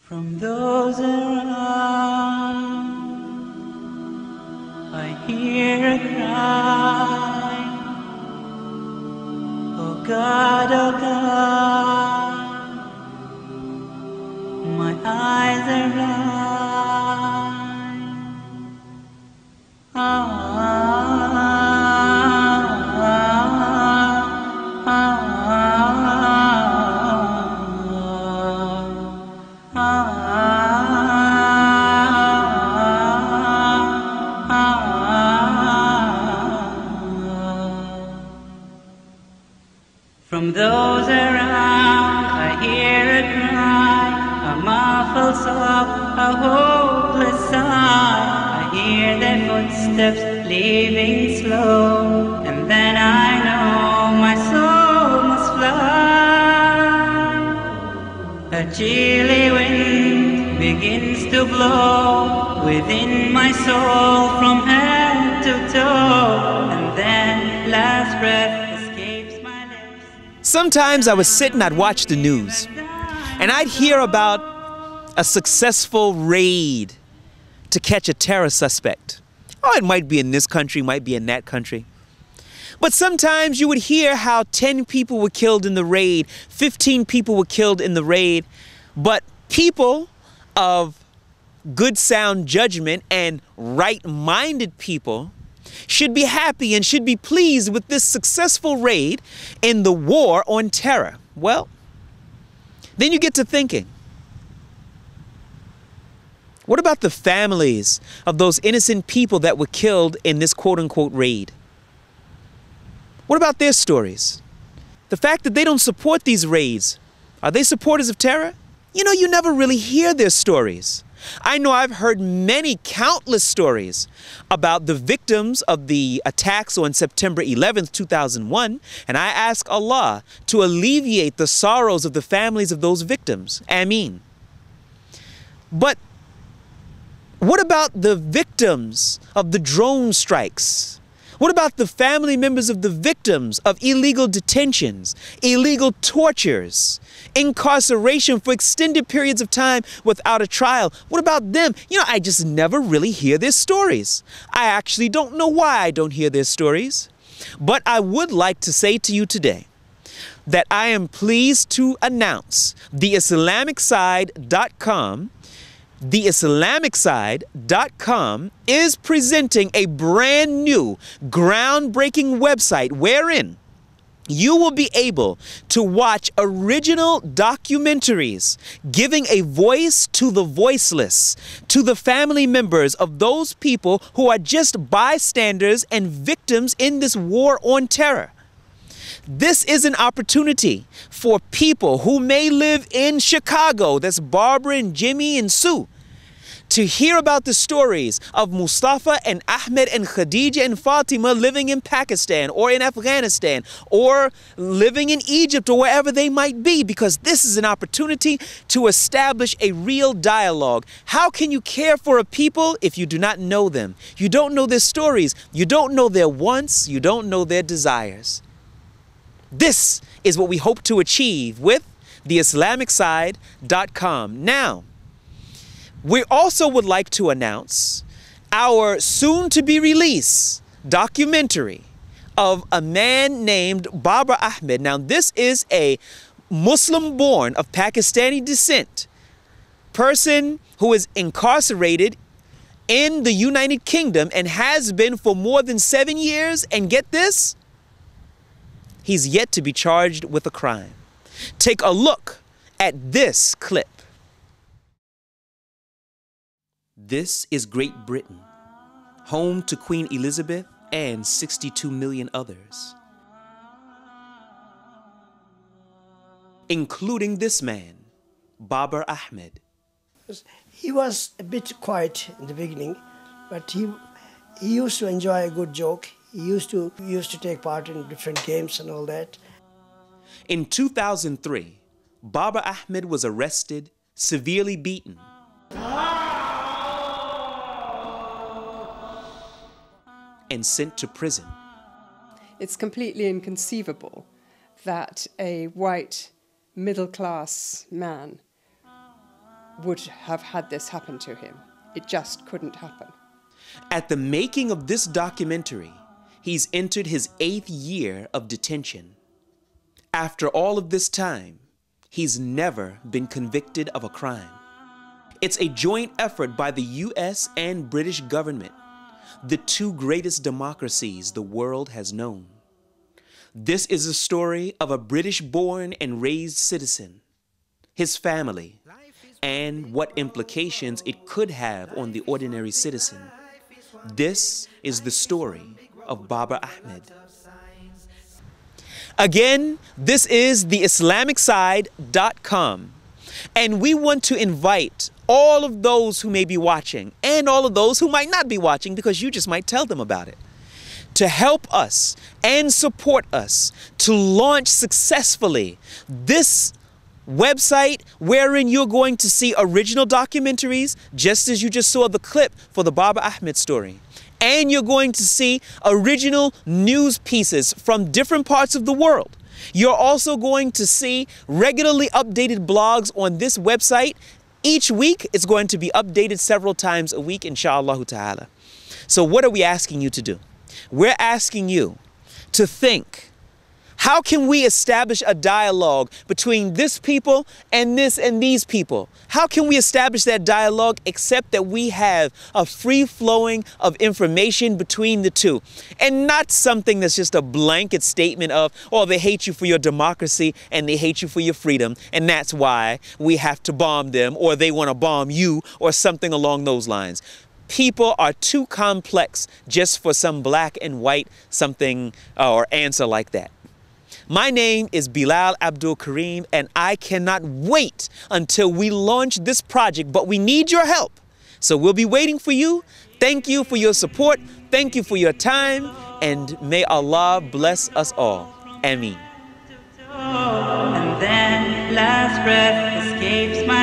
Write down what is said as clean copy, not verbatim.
From those around, I hear a cry. Oh God, my eyes are blind. From those around, I hear a cry, a muffled sob, a hopeless sigh. I hear their footsteps leaving slow, and then I know my soul must fly. A chilly wind begins to blow within my soul from head to toe, and then last breath. Sometimes I would sit and I'd watch the news, and I'd hear about a successful raid to catch a terror suspect. Oh, it might be in this country, might be in that country. But sometimes you would hear how 10 people were killed in the raid, 15 people were killed in the raid, but people of good sound judgment and right-minded people should be happy and should be pleased with this successful raid in the war on terror. Well, then you get to thinking, what about the families of those innocent people that were killed in this quote-unquote raid? What about their stories? The fact that they don't support these raids, are they supporters of terror? You know, you never really hear their stories. I know I've heard many, countless stories about the victims of the attacks on September 11th, 2001, and I ask Allah to alleviate the sorrows of the families of those victims. Ameen. But what about the victims of the drone strikes? What about the family members of the victims of illegal detentions, illegal tortures, incarceration for extended periods of time without a trial? What about them? You know, I just never really hear their stories. I actually don't know why I don't hear their stories. But I would like to say to you today that I am pleased to announce theislamicside.com theislamicside.com is presenting a brand new, groundbreaking website wherein you will be able to watch original documentaries giving a voice to the voiceless, to the family members of those people who are just bystanders and victims in this war on terror. This is an opportunity for people who may live in Chicago, that's Barbara and Jimmy and Sue, to hear about the stories of Mustafa and Ahmed and Khadija and Fatima living in Pakistan or in Afghanistan or living in Egypt or wherever they might be, because this is an opportunity to establish a real dialogue. How can you care for a people if you do not know them? You don't know their stories. You don't know their wants. You don't know their desires. This is what we hope to achieve with theislamicside.com. Now, we also would like to announce our soon-to-be-released documentary of a man named Babar Ahmed. Now, this is a Muslim-born of Pakistani descent person who is incarcerated in the United Kingdom and has been for more than 7 years. And get this, he's yet to be charged with a crime. Take a look at this clip. This is Great Britain, home to Queen Elizabeth and 62 million others, including this man, Babar Ahmed. He was a bit quiet in the beginning, but he used to enjoy a good joke. He used to take part in different games and all that. In 2003, Babar Ahmed was arrested, severely beaten, and sent to prison. It's completely inconceivable that a white middle-class man would have had this happen to him. It just couldn't happen. At the making of this documentary, he's entered his 8th year of detention. After all of this time, he's never been convicted of a crime. It's a joint effort by the US and British government, the two greatest democracies the world has known. This is a story of a British-born and raised citizen, his family, and what implications it could have on the ordinary citizen. This is the story of Baba Ahmed. Again, this is theislamicside.com, and we want to invite all of those who may be watching and all of those who might not be watching, because you just might tell them about it, to help us and support us to launch successfully this website wherein you're going to see original documentaries, just as you just saw the clip for the Baba Ahmed story. And you're going to see original news pieces from different parts of the world. You're also going to see regularly updated blogs on this website. Each week, it's going to be updated several times a week, inshallah ta'ala. So what are we asking you to do? We're asking you to think, how can we establish a dialogue between this people and this and these people? How can we establish that dialogue except that we have a free flowing of information between the two, and not something that's just a blanket statement of, oh, they hate you for your democracy and they hate you for your freedom, and that's why we have to bomb them, or they want to bomb you, or something along those lines. People are too complex just for some black and white something or answer like that. My name is Bilal Abdul Kareem, and I cannot wait until we launch this project, but we need your help. So we'll be waiting for you. Thank you for your support. Thank you for your time, and may Allah bless us all. Ameen. And then last breath escapes my